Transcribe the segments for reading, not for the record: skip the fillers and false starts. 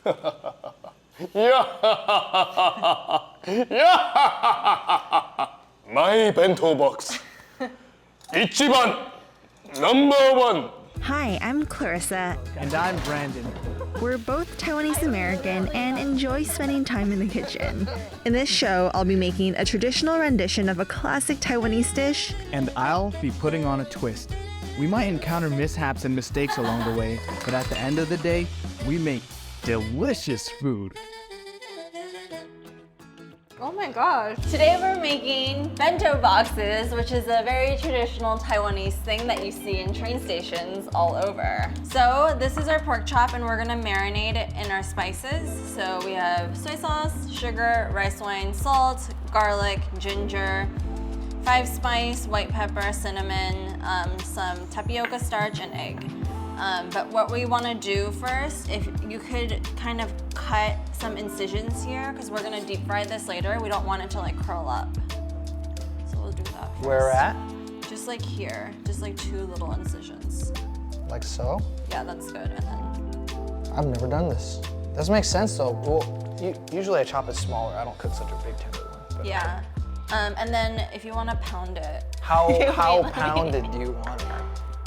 My bento box. Ichiban #1. Hi, I'm Clarissa. And I'm Brandon. We're both Taiwanese American and enjoy spending time in the kitchen. In this show, I'll be making a traditional rendition of a classic Taiwanese dish. And I'll be putting on a twist. We might encounter mishaps and mistakes along the way, but at the end of the day, we make delicious food. Oh my gosh. Today we're making bento boxes, which is a very traditional Taiwanese thing that you see in train stations all over. So this is our pork chop and we're gonna marinate it in our spices. So we have soy sauce, sugar, rice wine, salt, garlic, ginger, 5 spice, white pepper, cinnamon, some tapioca starch, and egg. But what we want to do first, if you could kind of cut some incisions here, because we're going to deep fry this later. We don't want it to like curl up. So we'll do that first. Where at? Just like here, just like 2 little incisions. Like so? Yeah, that's good. And then I've never done this. This makes sense though. Well, usually I chop it smaller. I don't cook such a big tender one. But yeah. And then if you want to pound it. How pounded do you want it?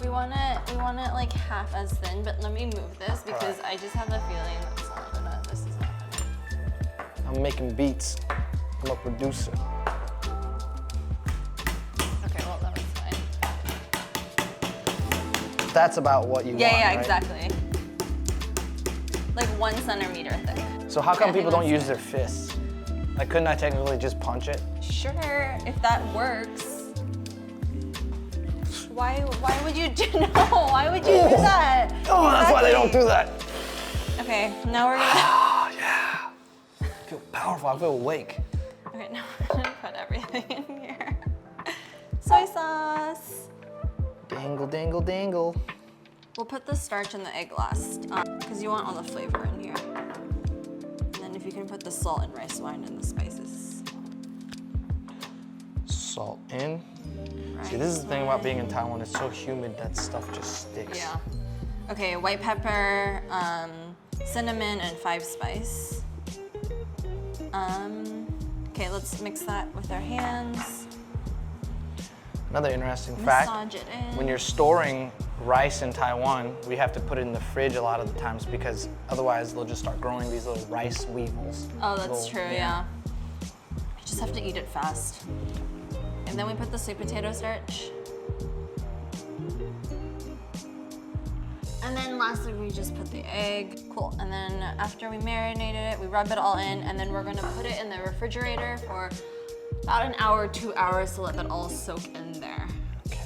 We want it like half as thin, but let me move this because I just have a feeling this is not gonna. I'm making beats. I'm a producer. Okay, well that was fine. That's about what you want, Yeah, right? exactly. Like 1 centimeter thick. So how come I think people don't that's use good. their fists? Like, couldn't I technically just punch it? Sure, if that works. Why would you do Why would you do that? Oh, that's why they don't do that. Okay, now we're gonna. Oh, yeah. I feel powerful. I feel awake. Okay, now we're gonna put everything in here. Soy sauce. Dangle, dangle, dangle. We'll put the starch and the egg last, because you want all the flavor in here. And then if you can put the salt and rice wine and the spices. Salt in. See, this is the thing about being in Taiwan. It's so humid that stuff just sticks. Yeah. Okay, white pepper, cinnamon, and 5 spice. Okay, let's mix that with our hands. Another interesting fact, Massage it in. when you're storing rice in Taiwan, we have to put it in the fridge a lot of the times because otherwise they'll just start growing these little rice weevils. Oh, that's Little- true, yeah. You just have to eat it fast. And then we put the sweet potato starch. And then lastly, we just put the egg. Cool. And then after we marinated it, we rub it all in, and then we're gonna put it in the refrigerator for about 1 hour, 2 hours to let that all soak in there. Okay.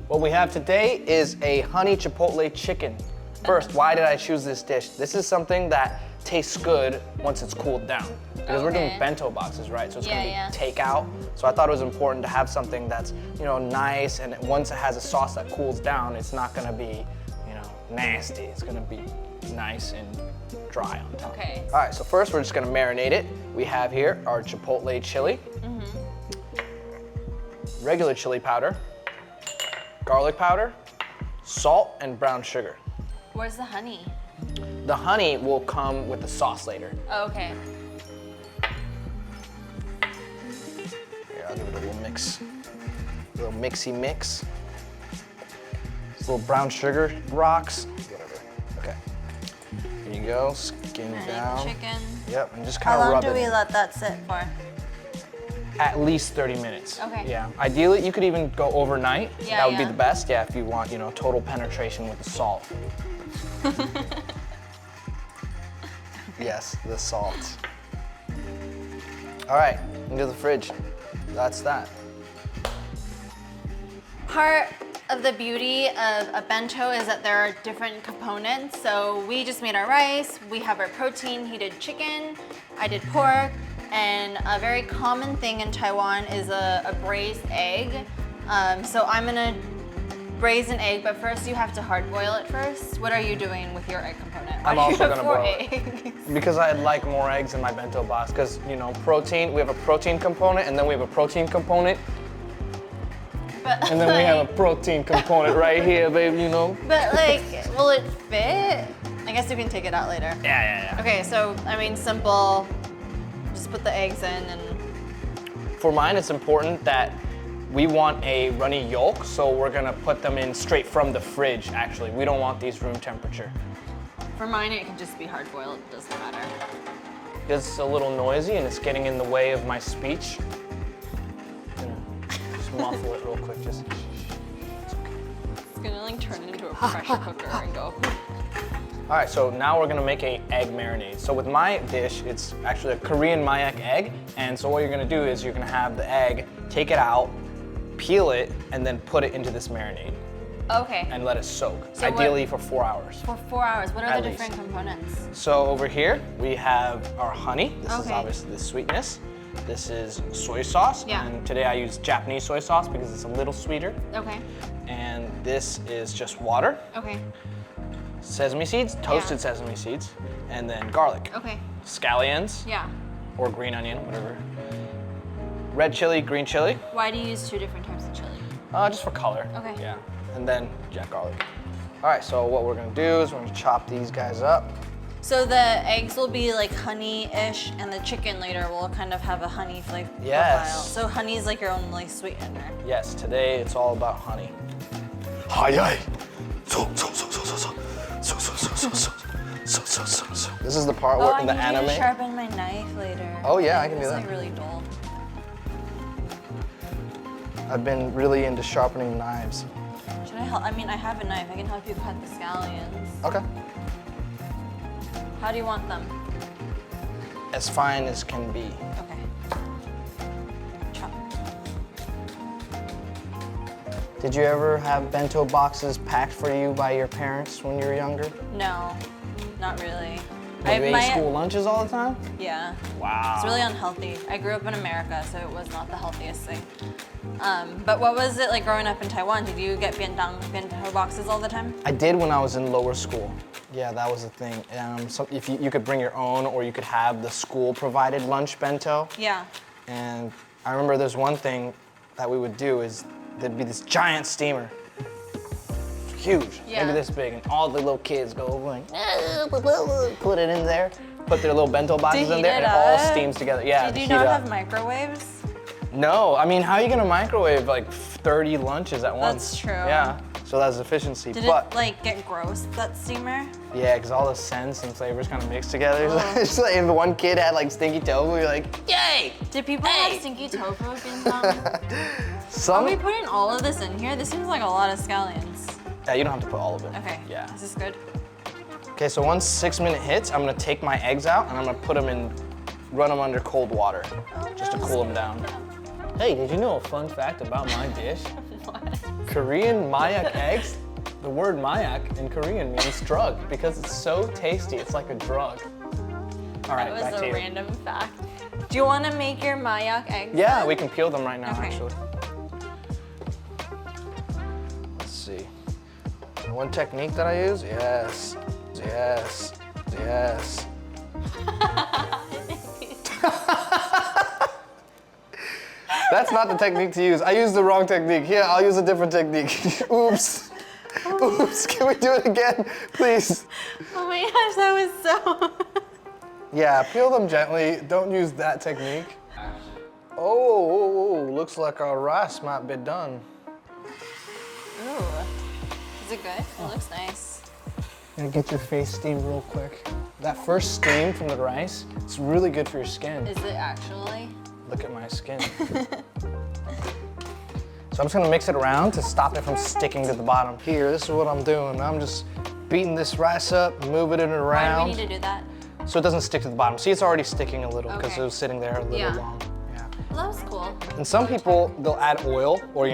What we have today is a honey chipotle chicken. First, why did I choose this dish? This is something that tastes good once it's cooled down. Because we're doing Okay. bento boxes, right? So it's gonna be Yeah, yeah. takeout. So I thought it was important to have something that's, nice, and once it has a sauce that cools down, it's not gonna be, nasty. It's gonna be nice and dry on top. Okay. All right, so first we're just gonna marinate it. We have here our chipotle chili, regular chili powder, garlic powder, salt, and brown sugar. Where's the honey? The honey will come with the sauce later. Oh, okay. Here, I'll give it a little mix. A little mixy mix. This little brown sugar rocks. Whatever. Okay. Here you go. Skin Marinate down. the chicken. Yep, and just How kind of long rub do we it. let that sit for? At least 30 minutes. Okay. Yeah. Ideally, you could even go overnight. Yeah, That would be yeah. the best. Yeah, if you want, total penetration with the salt. Yes, the salt. All right, into the fridge. That's that. Part of the beauty of a bento is that there are different components. So we just made our rice, we have our protein, he did chicken, I did pork, and a very common thing in Taiwan is a braised egg. So I'm gonna braise an egg, but first you have to hard boil it first. What are you doing with your egg component? Why I'm do you also have gonna 4 boil it. eggs? Because I'd like more eggs in my bento box, because, protein, we have a protein component, and then we have a protein component but And then we have a like- protein component right here, baby, you know? But like, will it fit? I guess we can take it out later. Yeah. Okay, so I mean, simple. Just put the eggs in and. For mine, it's important that we want a runny yolk, so we're gonna put them in straight from the fridge, actually. We don't want these room temperature. For mine, it can just be hard boiled. It doesn't matter. It's a little noisy and it's getting in the way of my speech. Just muffle it real quick, just. It's gonna like turn it into a pressure cooker and go. All right, so now we're gonna make a egg marinade. So with my dish, it's actually a Korean mayak egg. And so what you're gonna do is you're gonna have the egg, take it out, peel it, and then put it into this marinade Okay. and let it soak, So what- ideally for 4 hours. For 4 hours. What are At the least. different components? So over here, we have our honey. This is Okay. obviously the sweetness. This is soy sauce. Yeah. And today I use Japanese soy sauce because it's a little sweeter. Okay. And this is just water, Okay. sesame seeds, toasted sesame seeds, and then garlic. Okay. Scallions, Yeah. or green onion, whatever. Red chili, green chili, Why do you use 2 different types of chili? just for color. Okay. Yeah, and then jack garlic. All right, so what we're gonna do is we're gonna chop these guys up. So the eggs will be like honey-ish, and the chicken later will kind of have a honey flavor Yes. profile. So honey is like your own like sweetener. Yes, today it's all about honey. 하야이. This is the part Oh, where I in the need you anime. to sharpen my knife later. Oh, yeah, I can do It's that. like really dull. I've been really into sharpening knives. Should I help? I mean, I have a knife. I can help you cut the scallions. Okay. How do you want them? As fine as can be. Okay. Chop. Did you ever have bento boxes packed for you by your parents when you were younger? No, not really. Did you ate school lunches all the time? Yeah. Wow. It's really unhealthy. I grew up in America, so it was not the healthiest thing. But what was it like growing up in Taiwan? Did you get bento boxes all the time? I did when I was in lower school. Yeah, that was the thing. So if you could bring your own, or you could have the school-provided lunch bento. Yeah. And I remember there's one thing that we would do is there'd be this giant steamer. Huge, Yeah. maybe this big, and all the little kids go like, put it in there, put their little bento boxes in heat there, it and it all up? steams together. Yeah, Did you heat not up. have microwaves? No, I mean, how are you gonna microwave like 30 lunches at once? That's true. Yeah, so that's efficiency. Did but it like get gross, that steamer? yeah, because all the scents and flavors kind of mix together. It's like if one kid had like stinky tofu, you're like, yay! Did people have stinky tofu in them? Are Some, we putting all of this in here? This seems like a lot of scallions. yeah, you don't have to put all of it. Okay. Yeah. Is this good? Okay, so once 6 minute hits, I'm gonna take my eggs out and I'm gonna put them in, run them under cold water, just to cool them down. Hey, did you know a fun fact about my dish? Korean mayak eggs, the word mayak in Korean means drug because it's so tasty, it's like a drug. All right, That back was to a you. random fact. Do you want to make your mayak eggs? Yeah, then? we can peel them right now, Okay. actually. Let's see. One technique that I use, yes, yes, yes. That's not the technique to use. I used the wrong technique. Here, I'll use a different technique. Oops. Oops, can we do it again, please? Oh my gosh, that was so. Yeah, peel them gently. Don't use that technique. Oh, looks like our rice might be done. Ooh. Is it good? It looks nice. Gonna get your face steamed real quick. That first steam from the rice, it's really good for your skin. Is it actually? Look at my skin. So I'm just gonna mix it around to stop it from sticking to the bottom. Here, this is what I'm doing. I'm just beating this rice up, moving it Why around. do we need to do that? So it doesn't stick to the bottom. See, it's already sticking a little because Okay. it was sitting there a little Yeah. long. Yeah. Well, that was cool. And some people, they'll add oil or,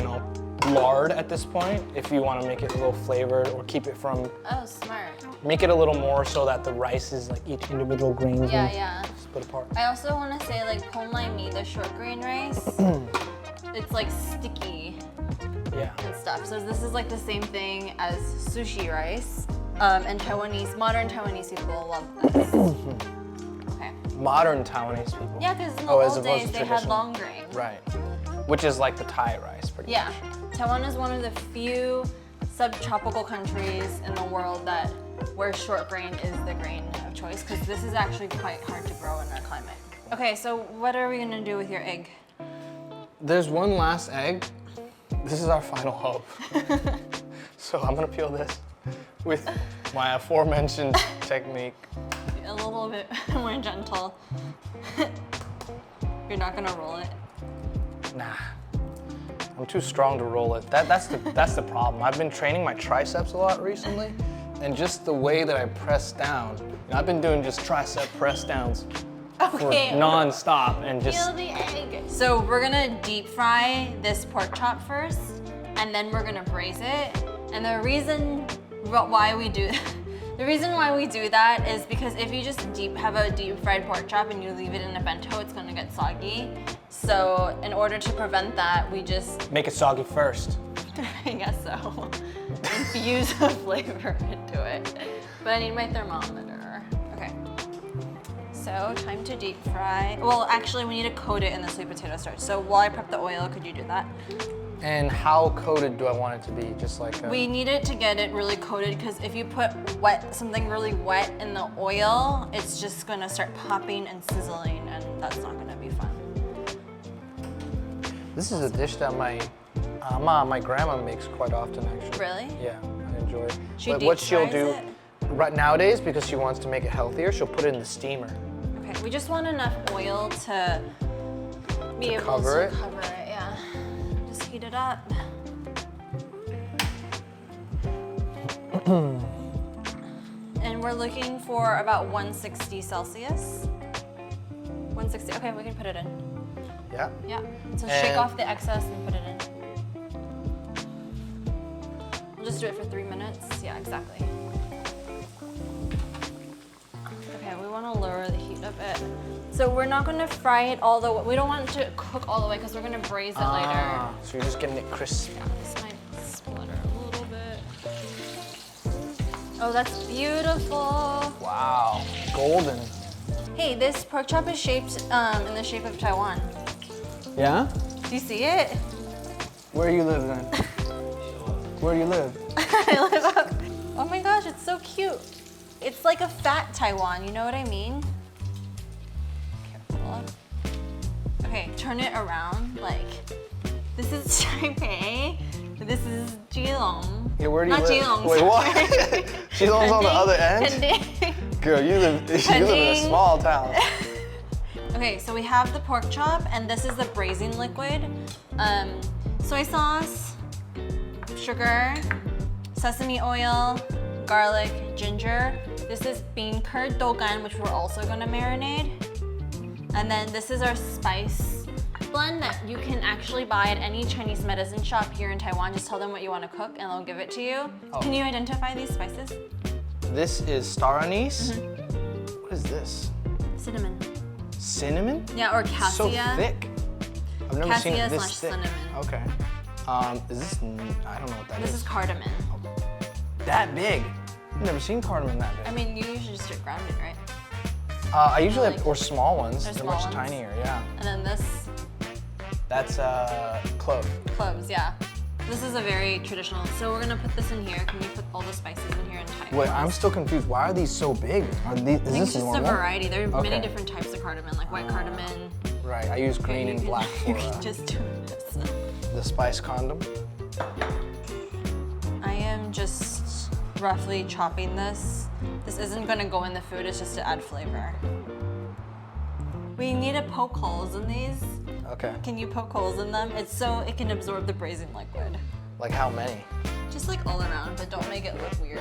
lard at this point if you want to make it a little flavored or keep it from, Oh, smart. make it a little more so that the rice is like each individual grain is Yeah. split apart. I also want to say, like, ponlai mi, the short grain rice, it's like sticky Yeah. and stuff. So this is like the same thing as sushi rice. And modern Taiwanese people love this. Okay. Modern Taiwanese people. Yeah, because in the Oh, as old opposed days to they had traditional. long grain. Right. Which is like the Thai rice, pretty Yeah. much. Taiwan is one of the few subtropical countries in the world where short grain is the grain of choice, because this is actually quite hard to grow in our climate. Okay, so what are we gonna do with your egg? There's one last egg. This is our final hope. So I'm gonna peel this with my aforementioned technique. A little bit more gentle. You're not gonna roll it? Nah, I'm too strong to roll it. That's the problem. I've been training my triceps a lot recently, and just the way that I press down. I've been doing just tricep press downs for non-stop and just. Peel the egg. So we're gonna deep fry this pork chop first, and then we're gonna braise it. And the reason why we do that is because if you just have a deep fried pork chop and you leave it in a bento, it's gonna get soggy. So in order to prevent that, we just Make it soggy first. I guess so. Infuse the flavor into it. But I need my thermometer. Okay. So time to deep fry. Well, actually, we need to coat it in the sweet potato starch. So while I prep the oil, could you do that? And how coated do I want it to be? Just like We need it to get it really coated, because if you put something really wet in the oil, it's just gonna start popping and sizzling, and that's not gonna be fun. This is a dish that my grandma makes quite often, actually. Really? Yeah, I enjoy it. She But deep what she'll fries do it? right nowadays, because she wants to make it healthier, she'll put it in the steamer. Okay, we just want enough oil to be able cover to it? cover it, yeah. Just heat it up. And we're looking for about 160 Celsius. 160, okay, we can put it in. Yeah? Yeah, so shake And- off the excess and put it in. We'll just do it for 3 minutes. Yeah, exactly. Okay, we want to lower the heat a bit. So we're not going to fry it all the way. We don't want it to cook all the way because we're going to braise it later. So you're just getting it crisp. This might splutter a little bit. Oh, that's beautiful. Wow, golden. Hey, this pork chop is shaped in the shape of Taiwan. Yeah? Do you see it? Where you live then? Where you live? I live up. Oh my gosh, it's so cute. It's like a fat Taiwan, you know what I mean? Careful. Okay, turn it around. Like, this is Taipei. This is Geelong. Yeah, where do you Not live? Geelong. Wait, what? sorry. Geelong's on the other end? Pending. Girl, you live in a Pending. small town. Okay, so we have the pork chop, and this is the braising liquid. Soy sauce, sugar, sesame oil, garlic, ginger. This is bean curd dougan, which we're also gonna marinate. And then this is our spice blend that you can actually buy at any Chinese medicine shop here in Taiwan. Just tell them what you want to cook and they'll give it to you. Oh. Can you identify these spices? This is star anise. Mm-hmm. What is this? Cinnamon. Cinnamon? Yeah, or cassia. So thick. I've never seen Cassia it this slash thick. cinnamon. Okay. Is this? I don't know what that This is. is cardamom. That big. I've never seen cardamom that big. I mean, you usually just do it grounded, right? I usually like- have, or small ones. They're They're small much ones? tinier. Yeah. And then this, That's clove. cloves, yeah. This is a very traditional. So we're gonna put this in here. Can you put all the spices in here and Taiwan? Wait, I'm still confused. Why are these so big? Are these? I Is think this it's just normal? a variety. There are Okay. many different types of cardamom, like white cardamom. Right. I use green You and can- black You for can just do this. the spice condom. I am just roughly chopping this. This isn't gonna go in the food, it's just to add flavor. We need to poke holes in these. Okay. Can you poke holes in them? It's so it can absorb the braising liquid. Like how many? Just like all around, but don't make it look weird.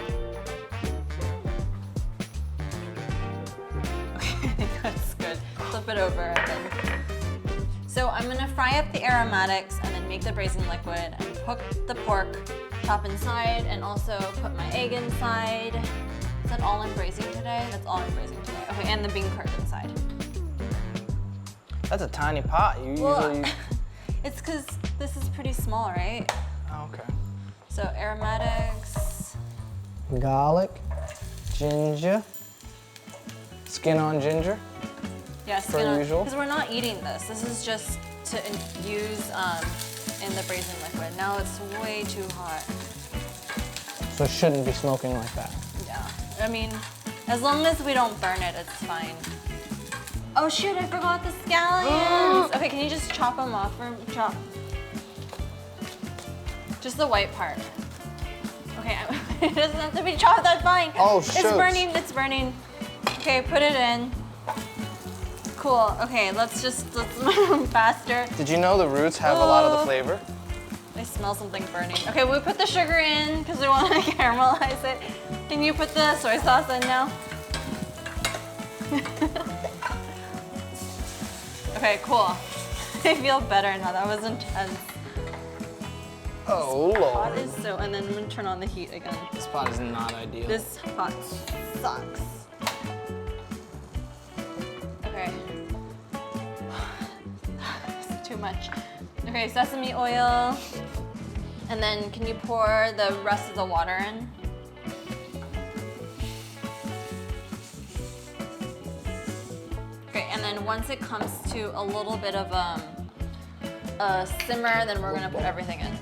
Okay, I think that's good. Flip it over and then. So I'm gonna fry up the aromatics and then make the braising liquid and cook the pork chop inside and also put my egg inside. Is that all I'm braising today? That's all I'm braising today. Okay, and the bean curd inside. That's a tiny pot. You Well, usually. it's because this is pretty small, right? Oh, okay. So aromatics. Garlic, ginger, skin on ginger. Yes, Per usual. because we're not eating this. This is just to infuse in the braising liquid. Now it's way too hot. So it shouldn't be smoking like that. Yeah, I mean, as long as we don't burn it, it's fine. Oh shoot, I forgot the scallions. Okay, can you just chop them off or chop? Just the white part. Okay, it doesn't have to be chopped, that's fine. Oh, It's shoot. burning, it's burning. Okay, put it in. Cool, okay, let's move faster. Did you know the roots have a lot of the flavor? I smell something burning. Okay, we put the sugar in because we want to caramelize it. Can you put the soy sauce in now? Okay, cool. I feel better now. That was intense. Oh, Pot Lord. is so, and then I'm gonna turn on the heat again. This pot is not ideal. This pot sucks. Okay. It's too much. Okay, sesame oil. And then can you pour the rest of the water in? Okay, and then once it comes to a little bit of a simmer, then we're gonna put everything in.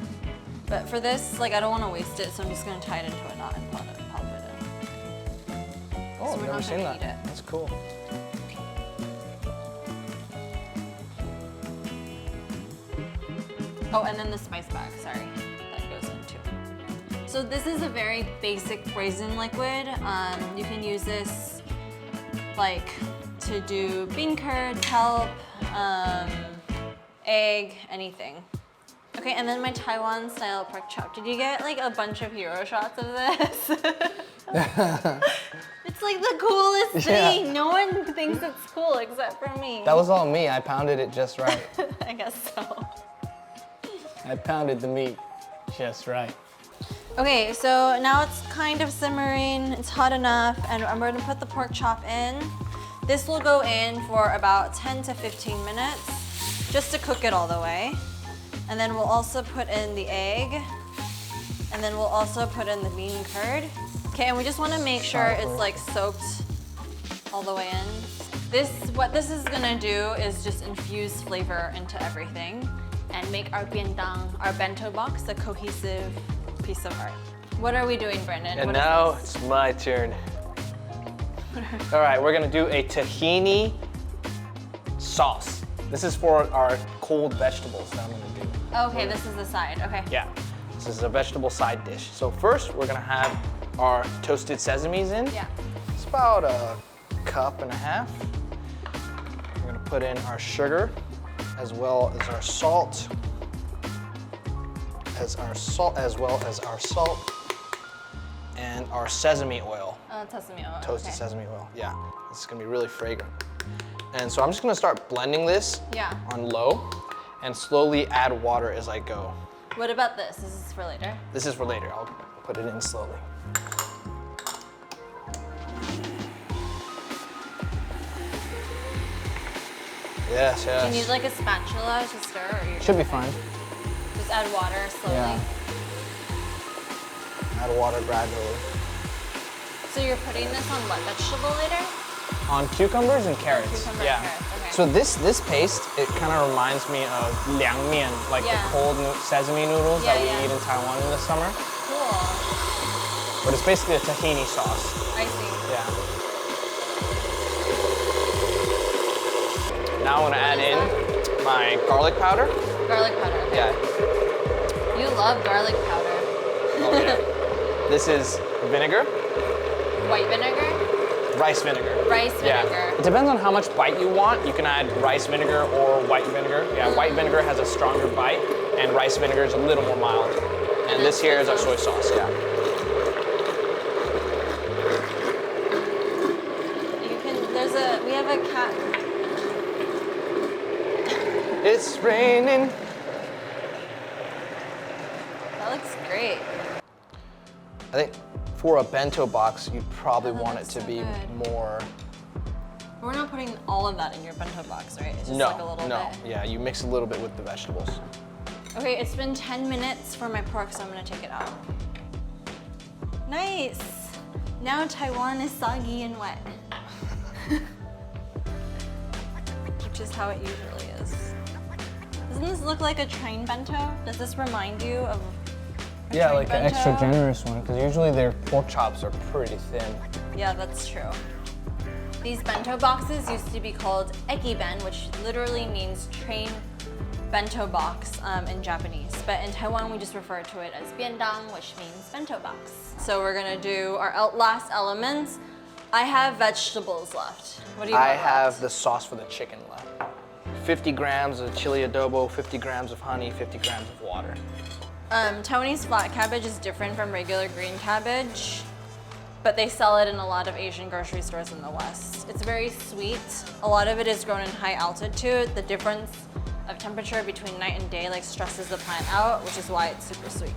But for this, like I don't wanna waste it, so I'm just gonna tie it into a knot and pop it in. Oh, So I've we're never not seen gonna that. eat it. That's cool. Oh, and then the spice bag, sorry, that goes in too. So this is a very basic braising liquid. You can use this like to do bean curd, kelp, egg, anything. Okay, and then my Taiwan style pork chop. Did you get like a bunch of hero shots of this? It's like the coolest thing. Yeah. No one thinks it's cool except for me. That was all me. I pounded it just right. I guess so. I pounded the meat just right. Okay, so now it's kind of simmering, it's hot enough, and I'm going to put the pork chop in. This will go in for about 10 to 15 minutes, just to cook it all the way. And then we'll also put in the egg, and then we'll also put in the bean curd. Okay, and we just want to make sure it's like soaked all the way in. What this is gonna do is just infuse flavor into everything and make our biendang, our bento box, a cohesive piece of art. What are we doing, Brendan? And What is now this? it's my turn. All right, we're gonna do a tahini sauce. This is for our cold vegetables that I'm gonna do. Okay, this is the side, okay. Yeah, this is a vegetable side dish. So first, we're gonna have our toasted sesames in. Yeah. It's about a cup and a half. We're gonna put in our sugar, as well as our salt, as well as our salt, and our sesame oil. Sesame oil. Toasted okay. sesame oil. Yeah, this is gonna be really fragrant. And so I'm just gonna start blending this Yeah. on low and slowly add water as I go. What about this? This is for later. This is for later. I'll put it in slowly. Yes, yes. Do you need like a spatula to stir, or you Should be fine. just add water slowly? Yeah. Add water gradually. So you're putting this on what vegetable later? On cucumbers and carrots. Cucumber and yeah. carrots, okay. So this paste, it kind of reminds me of liangmian, like Yeah. the cold sesame noodles Yeah, that we yeah. eat in Taiwan in the summer. Cool. But it's basically a tahini sauce. I see. Yeah. Now I'm gonna add in my garlic powder. Garlic powder. Okay. Yeah. You love garlic powder. Oh yeah. This is vinegar, White vinegar? rice vinegar. Rice vinegar. Yeah. It depends on how much bite you want. You can add rice vinegar or white vinegar. Yeah, white vinegar has a stronger bite, and rice vinegar is a little more mild. And this here is our soy sauce. Yeah. You can, we have a cat. It's raining. That looks great. I think for a bento box, you'd probably Oh, that want it looks to so be good. more. We're not putting all of that in your bento box, right? It's just No, like a little no. bit. Yeah, you mix a little bit with the vegetables. Okay, it's been 10 minutes for my pork, so I'm gonna take it out. Nice. Now Taiwan is soggy and wet. Which is how it usually is. Doesn't this look like a train bento? Does this remind you of a Yeah, train like an bento? extra generous one, because usually their pork chops are pretty thin. Yeah, that's true. These bento boxes used to be called ekiben, which literally means train bento box in Japanese. But in Taiwan, we just refer to it as biendang, which means bento box. So we're gonna do our last elements. I have vegetables left. What do you I want have left? the sauce for the chicken left. 50 grams of chili adobo, 50 grams of honey, 50 grams of water. Taiwanese flat cabbage is different from regular green cabbage, but they sell it in a lot of Asian grocery stores in the West. It's very sweet. A lot of it is grown in high altitude. The difference of temperature between night and day like stresses the plant out, which is why it's super sweet.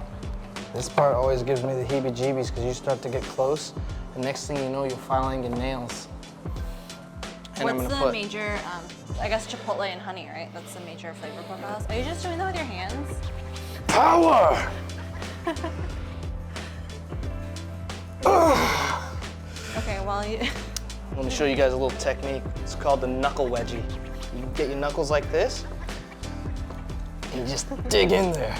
This part always gives me the heebie-jeebies because you start to get close, and next thing you know, you're filing your nails. And What's I'm the gonna put major, I guess chipotle and honey, right? That's the major flavor profiles. Are you just doing that with your hands? Power! Okay, well, you, Let me show you guys a little technique. It's called the knuckle wedgie. You get your knuckles like this, and you just dig in there.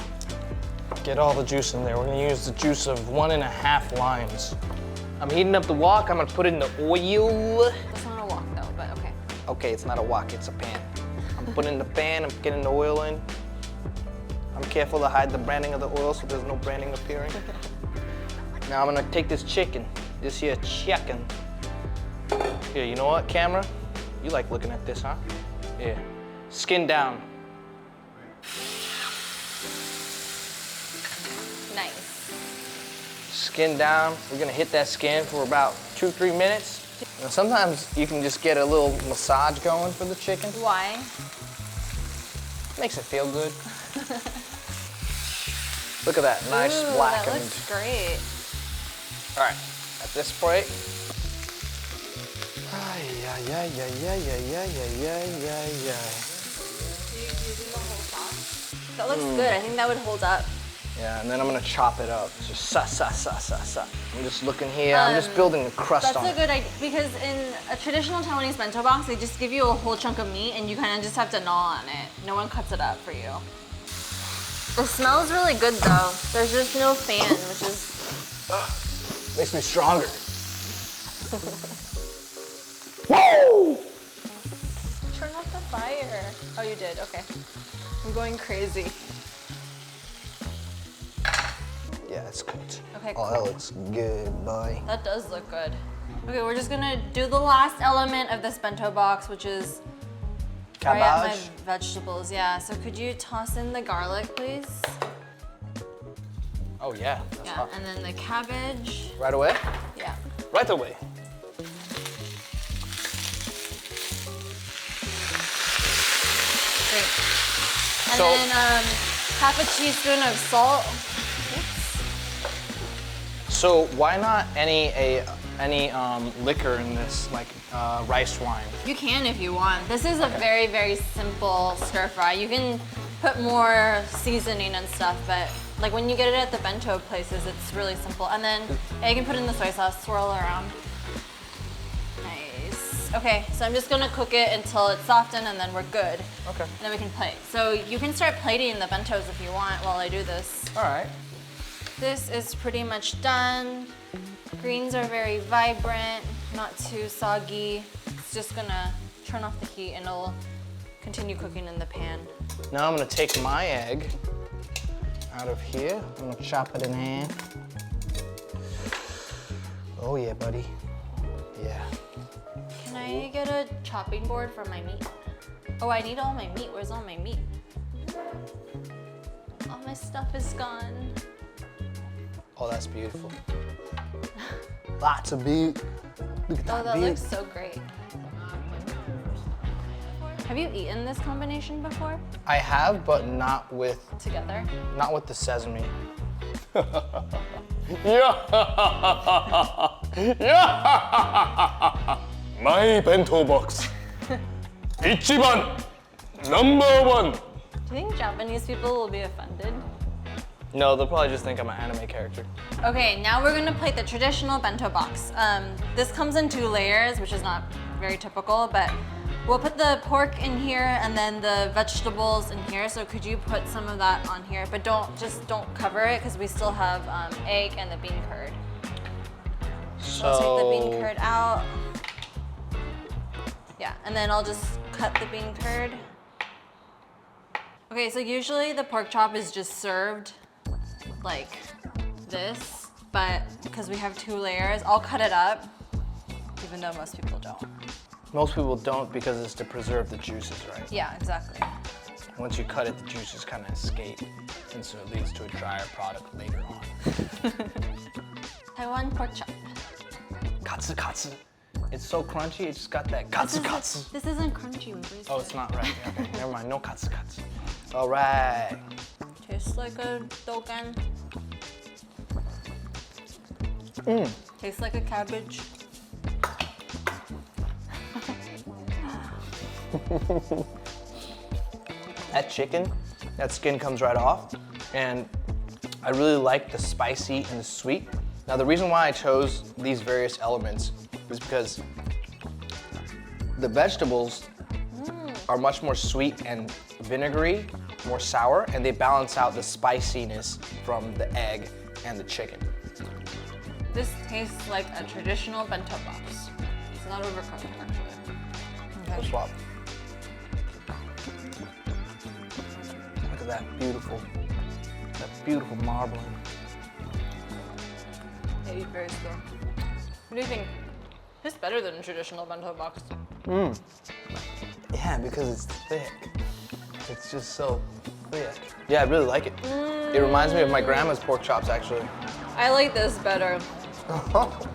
Get all the juice in there. We're gonna use the juice of 1.5 limes. I'm heating up the wok. I'm gonna put it in the oil. that's not a wok though, but okay. Okay, it's not a wok, it's a pan. I'm putting it in the pan, I'm getting the oil in. I'm careful to hide the branding of the oil so there's no branding appearing. Now I'm gonna take this chicken, this here chicken. Here, you know what, camera? You like looking at this, huh? Yeah. Skin down. Nice. Skin down. We're gonna hit that skin for about 2-3 minutes. Now, sometimes you can just get a little massage going for the chicken. Why? Makes it feel good. Look at that, nice Ooh, blackened. that looks great. All right, at this point. Ay, ay, ay, ay, ay, ay, ay, ay, ay, ay. That looks good. I think that would hold up. Yeah, and then I'm gonna chop it up. Just sa. I'm just looking here. I'm just building a crust That's on a it. good idea because in a traditional Taiwanese bento box, they just give you a whole chunk of meat and you kind of just have to gnaw on it. No one cuts it up for you. It smells really good though. There's just no fan, which is Makes me stronger. turn off the fire. Oh, you did. Okay. I'm going crazy. Yeah, it's cooked. Okay, Oh, that looks good, boy. That does look good. Okay, we're just gonna do the last element of this bento box, which is fry up my Cabbage. vegetables. Yeah. So could you toss in the garlic, please? Oh yeah, that's Yeah. hot. And then the cabbage. Right away? Yeah. Right away. Great. And So- then half a teaspoon of salt. So why not any liquor in this, like rice wine? You can if you want. This is a very, very simple stir fry. You can put more seasoning and stuff, but like when you get it at the bento places, it's really simple. And then you can put in the soy sauce, swirl around. Nice. Okay, so I'm just gonna cook it until it's softened and then we're good. Okay. And then we can plate. So you can start plating the bentos if you want while I do this. All right. This is pretty much done. Greens are very vibrant, not too soggy. It's just gonna turn off the heat and it'll continue cooking in the pan. Now I'm gonna take my egg out of here. I'm gonna chop it in half. Oh yeah, buddy. Yeah. Can I get a chopping board for my meat? Oh, I need all my meat. Where's all my meat? All my stuff is gone. Oh, that's beautiful. Lots of beet. Look at Oh, that that beet. looks so great. Have you eaten this combination before? I have, but not with Together? the sesame. My bento box. Ichiban. Number 1. Do you think Japanese people will be offended? No, they'll probably just think I'm an anime character. Okay, now we're gonna plate the traditional bento box. This comes in 2 layers, which is not very typical, but We'll put the pork in here and then the vegetables in here. So could you put some of that on here? But don't cover it because we still have egg and the bean curd. So I'll take the bean curd out. Yeah, and then I'll just cut the bean curd. Okay, so usually the pork chop is just served like this, but because we have 2 layers, I'll cut it up, even though most people don't. Most people don't because it's to preserve the juices, right? Yeah, exactly. Once you cut it, the juices kind of escape, and so it leads to a drier product later on. Taiwan pork chop. Katsu katsu. It's so crunchy, it just got that katsu katsu. This isn't crunchy. Oh, it's not right. Okay, never mind. No katsu katsu. All right. Tastes like a dogan. Tastes like a cabbage. That chicken, that skin comes right off, and I really like the spicy and the sweet. Now, the reason why I chose these various elements is because the vegetables are much more sweet and vinegary, more sour, and they balance out the spiciness from the egg and the chicken. This tastes like a traditional bento box. It's not overcooked, actually. Let's swap. Look at that beautiful marbling. Yeah, eat very slow. What do you think? It's better than a traditional bento box. Yeah, because it's thick. It's just so thick. Yeah, I really like it. It reminds me of my grandma's pork chops, actually. I like this better.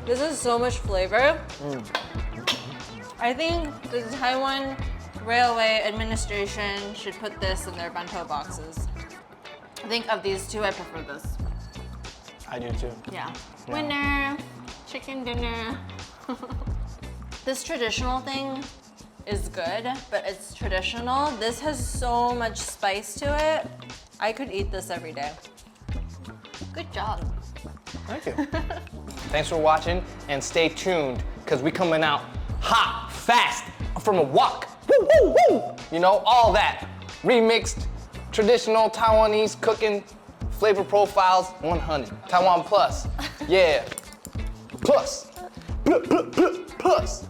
This is so much flavor. I think the Taiwan Railway Administration should put this in their bento boxes. I think of these two, I prefer this. I do too. Yeah. Winner, chicken dinner. This traditional thing is good, but it's traditional. This has so much spice to it. I could eat this every day. Good job. Thank you. Thanks for watching, and stay tuned, because we coming out hot, fast, from a wok. Woo, woo, woo! You know, all that. Remixed, traditional Taiwanese cooking, flavor profiles 100. Taiwan Plus. Yeah. Plus. Plus.